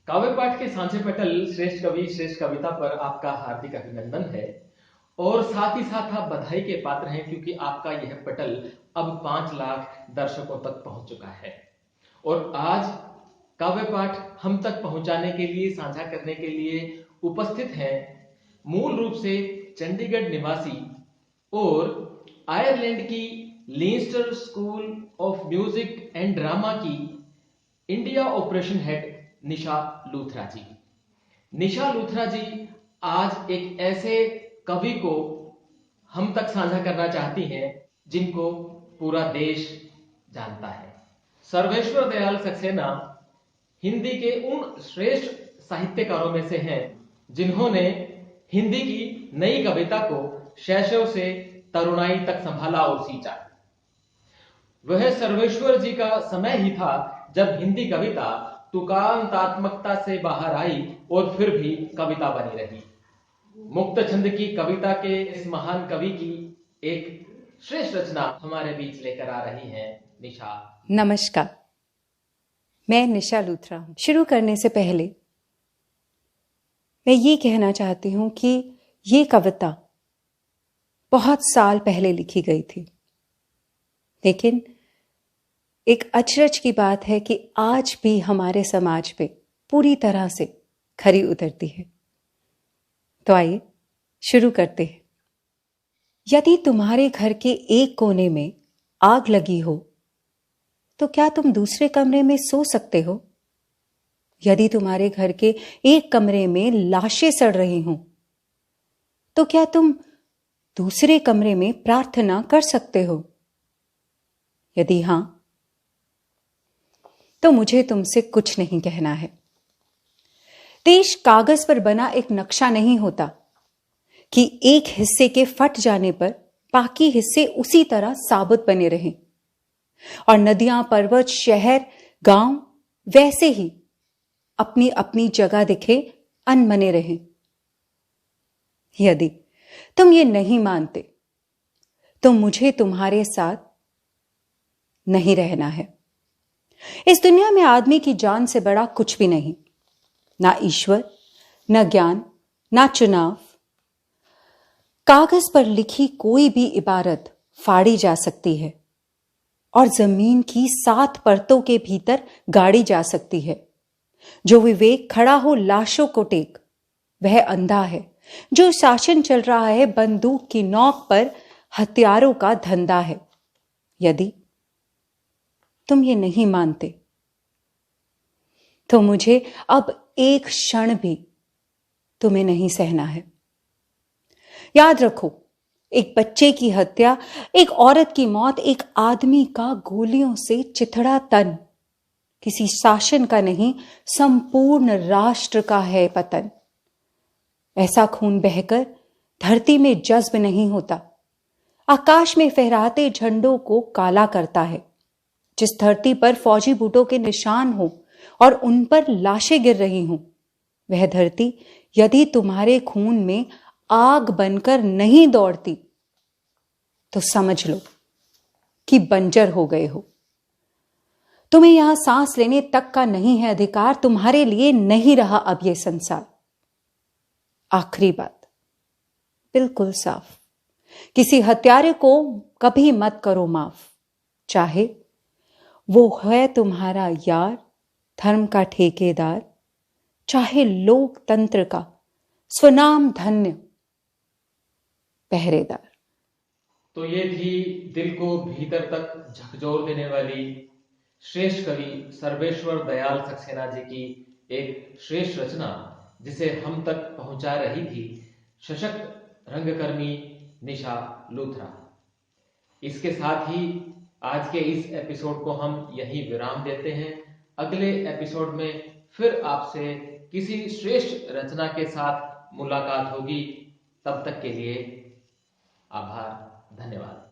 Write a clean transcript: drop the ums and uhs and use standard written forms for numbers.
काव्य पाठ के सांचे पटल श्रेष्ठ कवि श्रेष्ठ कविता पर आपका हार्दिक अभिनंदन है और साथ ही साथ आप बधाई के पात्र हैं क्योंकि आपका यह पटल अब 5 लाख दर्शकों तक पहुंच चुका है। और आज काव्य पाठ हम तक पहुंचाने के लिए, साझा करने के लिए उपस्थित हैं मूल रूप से चंडीगढ़ निवासी और आयरलैंड की Leicester school of music and drama की इंडिया ऑपरेशन हेड निशा लूथरा जी। निशा लूथरा जी आज एक ऐसे कवि को हम तक साझा करना चाहती हैं जिनको पूरा देश जानता है। सर्वेश्वर दयाल सक्सेना हिंदी के उन श्रेष्ठ साहित्यकारों में से हैं जिन्होंने हिंदी की नई कविता को शैशव से तरुणाई तक संभाला और सींचा। वह सर्वेश्वर जी का समय ही था जब हिंदी कविता तुकांतात्मकता से बाहर आई और फिर भी कविता बनी रही। मुक्त छंद की कविता के इस महान कवि की एक श्रेष्ठ रचना हमारे बीच लेकर आ रही हैं निशा। नमस्कार, मैं निशा लूथरा हूं। शुरू करने से पहले मैं ये कहना चाहती हूं कि ये कविता बहुत साल पहले लिखी गई थी, लेकिन एक अचरज की बात है कि आज भी हमारे समाज पे पूरी तरह से खरी उतरती है। तो आइए शुरू करते हैं। यदि तुम्हारे घर के एक कोने में आग लगी हो तो क्या तुम दूसरे कमरे में सो सकते हो? यदि तुम्हारे घर के एक कमरे में लाशें सड़ रही हों तो क्या तुम दूसरे कमरे में प्रार्थना कर सकते हो? यदि हां, तो मुझे तुमसे कुछ नहीं कहना है। देश कागज पर बना एक नक्शा नहीं होता कि एक हिस्से के फट जाने पर बाकी हिस्से उसी तरह साबुत बने रहें और नदियां, पर्वत, शहर, गांव वैसे ही अपनी अपनी जगह दिखे, अनमने रहें। यदि तुम ये नहीं मानते तो मुझे तुम्हारे साथ नहीं रहना है। इस दुनिया में आदमी की जान से बड़ा कुछ भी नहीं, ना ईश्वर, ना ज्ञान, ना चुनाव। कागज पर लिखी कोई भी इबारत फाड़ी जा सकती है और जमीन की 7 परतों के भीतर गाड़ी जा सकती है। जो विवेक खड़ा हो लाशों को टेक, वह अंधा है। जो शासन चल रहा है बंदूक की नोक पर, हथियारों का धंधा है। यदि तुम ये नहीं मानते तो मुझे अब एक क्षण भी तुम्हें नहीं सहना है। याद रखो, एक बच्चे की हत्या, एक औरत की मौत, एक आदमी का गोलियों से चिथड़ा तन किसी शासन का नहीं, संपूर्ण राष्ट्र का है पतन। ऐसा खून बहकर धरती में जज्ब नहीं होता, आकाश में फहराते झंडों को काला करता है। जिस धरती पर फौजी बूटों के निशान हो और उन पर लाशें गिर रही हों, वह धरती यदि तुम्हारे खून में आग बनकर नहीं दौड़ती तो समझ लो कि बंजर हो गए हो। तुम्हें यहां सांस लेने तक का नहीं है अधिकार। तुम्हारे लिए नहीं रहा अब यह संसार। आखिरी बात बिल्कुल साफ, किसी हत्यारे को कभी मत करो माफ, चाहे वो है तुम्हारा यार, धर्म का ठेकेदार, चाहे लोकतंत्र का स्वनाम धन्य पहरेदार। तो ये थी दिल को भीतर तक झकझोर देने वाली श्रेष्ठ कवि सर्वेश्वर दयाल सक्सेना जी की एक श्रेष्ठ रचना, जिसे हम तक पहुंचा रही थी सशक्त रंगकर्मी निशा लूथरा। इसके साथ ही आज के इस एपिसोड को हम यहीं विराम देते हैं। अगले एपिसोड में फिर आपसे किसी श्रेष्ठ रचना के साथ मुलाकात होगी। तब तक के लिए आभार, धन्यवाद।